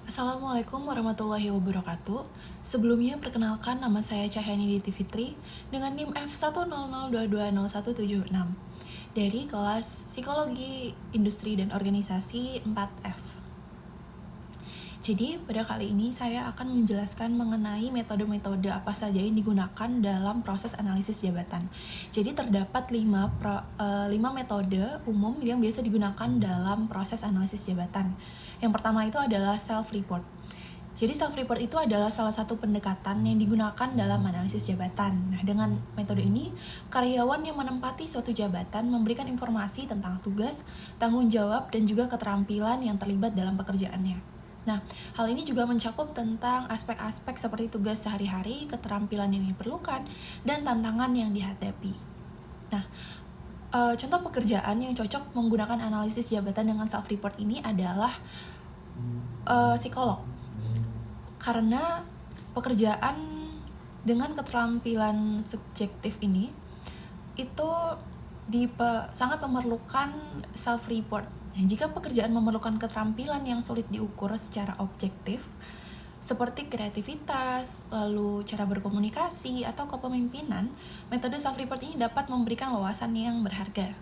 Assalamualaikum warahmatullahi wabarakatuh. Sebelumnya perkenalkan nama saya Cahyani Diti Fitri dengan NIM F100220176 dari kelas Psikologi Industri dan Organisasi 4F. Jadi pada kali ini saya akan menjelaskan mengenai metode-metode apa saja yang digunakan dalam proses analisis jabatan. Jadi terdapat 5 metode umum yang biasa digunakan dalam proses analisis jabatan. Yang pertama itu adalah self-report. Jadi self-report itu adalah salah satu pendekatan yang digunakan dalam analisis jabatan. Nah, dengan metode ini, karyawan yang menempati suatu jabatan memberikan informasi tentang tugas, tanggung jawab, dan juga keterampilan yang terlibat dalam pekerjaannya. Nah, hal ini juga mencakup tentang aspek-aspek seperti tugas sehari-hari, keterampilan yang diperlukan, dan tantangan yang dihadapi. Nah, contoh pekerjaan yang cocok menggunakan analisis jabatan dengan self-report ini adalah psikolog. Karena pekerjaan dengan keterampilan subjektif ini itu sangat memerlukan self-report. Nah, jika pekerjaan memerlukan keterampilan yang sulit diukur secara objektif, seperti kreativitas, lalu cara berkomunikasi, atau kepemimpinan, metode self-report ini dapat memberikan wawasan yang berharga.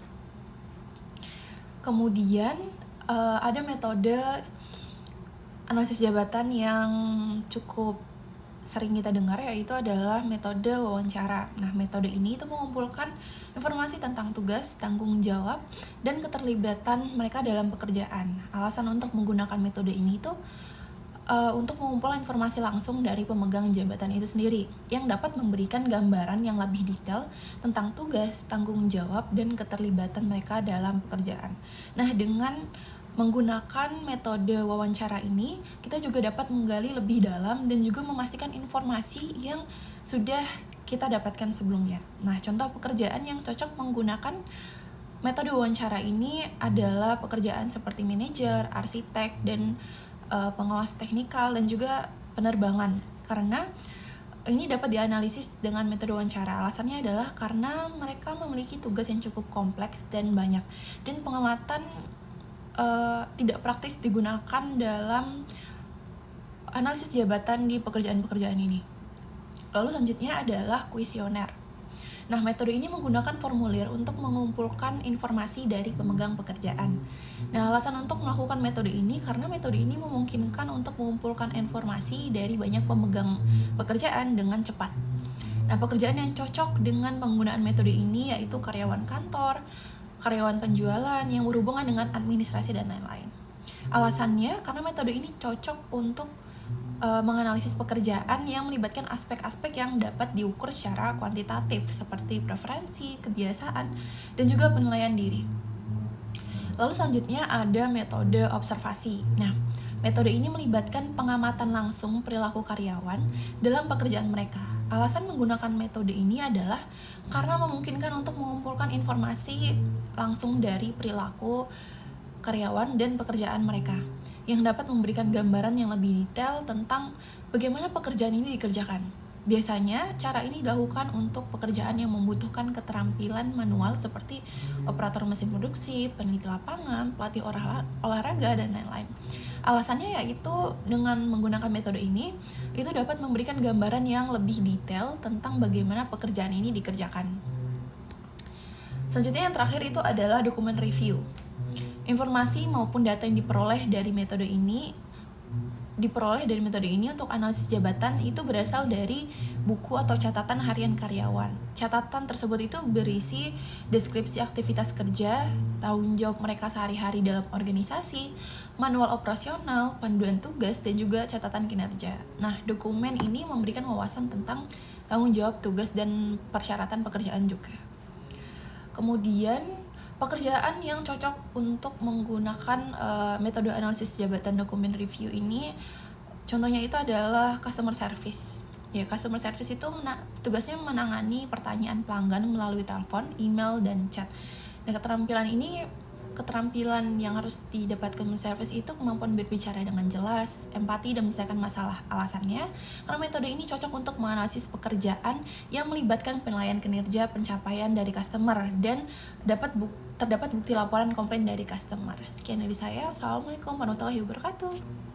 Kemudian, ada metode analisis jabatan yang cukup sering kita dengar, yaitu adalah metode wawancara. Nah, metode ini itu mengumpulkan informasi tentang tugas, tanggung jawab, dan keterlibatan mereka dalam pekerjaan. Alasan untuk menggunakan metode ini itu untuk mengumpulkan informasi langsung dari pemegang jabatan itu sendiri, yang dapat memberikan gambaran yang lebih detail tentang tugas, tanggung jawab, dan keterlibatan mereka dalam pekerjaan. Nah, dengan menggunakan metode wawancara ini, kita juga dapat menggali lebih dalam dan juga memastikan informasi yang sudah kita dapatkan sebelumnya. Nah, contoh pekerjaan yang cocok menggunakan metode wawancara ini adalah pekerjaan seperti manajer, arsitek, dan pengawas teknikal, dan juga penerbangan. Karena ini dapat dianalisis dengan metode wawancara. Alasannya adalah karena mereka memiliki tugas yang cukup kompleks dan banyak, dan pengamatan tidak praktis digunakan dalam analisis jabatan di pekerjaan-pekerjaan ini. Lalu selanjutnya adalah kuesioner. Nah, metode ini menggunakan formulir untuk mengumpulkan informasi dari pemegang pekerjaan. Nah, alasan untuk melakukan metode ini karena metode ini memungkinkan untuk mengumpulkan informasi dari banyak pemegang pekerjaan dengan cepat. Nah, pekerjaan yang cocok dengan penggunaan metode ini yaitu karyawan kantor, karyawan penjualan yang berhubungan dengan administrasi dan lain-lain. Alasannya karena metode ini cocok untuk menganalisis pekerjaan yang melibatkan aspek-aspek yang dapat diukur secara kuantitatif seperti preferensi, kebiasaan, dan juga penilaian diri. Lalu selanjutnya ada metode observasi. Nah, metode ini melibatkan pengamatan langsung perilaku karyawan dalam pekerjaan mereka. Alasan menggunakan metode ini adalah karena memungkinkan untuk mengumpulkan informasi langsung dari perilaku karyawan dan pekerjaan mereka, yang dapat memberikan gambaran yang lebih detail tentang bagaimana pekerjaan ini dikerjakan. Biasanya, cara ini dilakukan untuk pekerjaan yang membutuhkan keterampilan manual seperti operator mesin produksi, peneliti lapangan, pelatih olahraga, dan lain-lain. Alasannya yaitu dengan menggunakan metode ini, itu dapat memberikan gambaran yang lebih detail tentang bagaimana pekerjaan ini dikerjakan. Selanjutnya yang terakhir itu adalah dokumen review. Informasi maupun data yang diperoleh dari metode ini untuk analisis jabatan itu berasal dari buku atau catatan harian karyawan. Catatan tersebut itu berisi deskripsi aktivitas kerja, tanggung jawab mereka sehari-hari dalam organisasi, manual operasional, panduan tugas, dan juga catatan kinerja. Nah, dokumen ini memberikan wawasan tentang tanggung jawab tugas dan persyaratan pekerjaan juga. Kemudian, pekerjaan yang cocok untuk menggunakan metode analisis jabatan dokumen review ini, contohnya itu adalah customer service. Ya, customer service itu tugasnya menangani pertanyaan pelanggan melalui telepon, email, dan chat. Nah, keterampilan yang harus didapatkan customer service itu kemampuan berbicara dengan jelas, empati, dan menyelesaikan masalah. Alasannya, karena metode ini cocok untuk menganalisis pekerjaan yang melibatkan penilaian kinerja pencapaian dari customer dan terdapat bukti laporan komplain dari customer. Sekian dari saya. Assalamualaikum warahmatullahi wabarakatuh.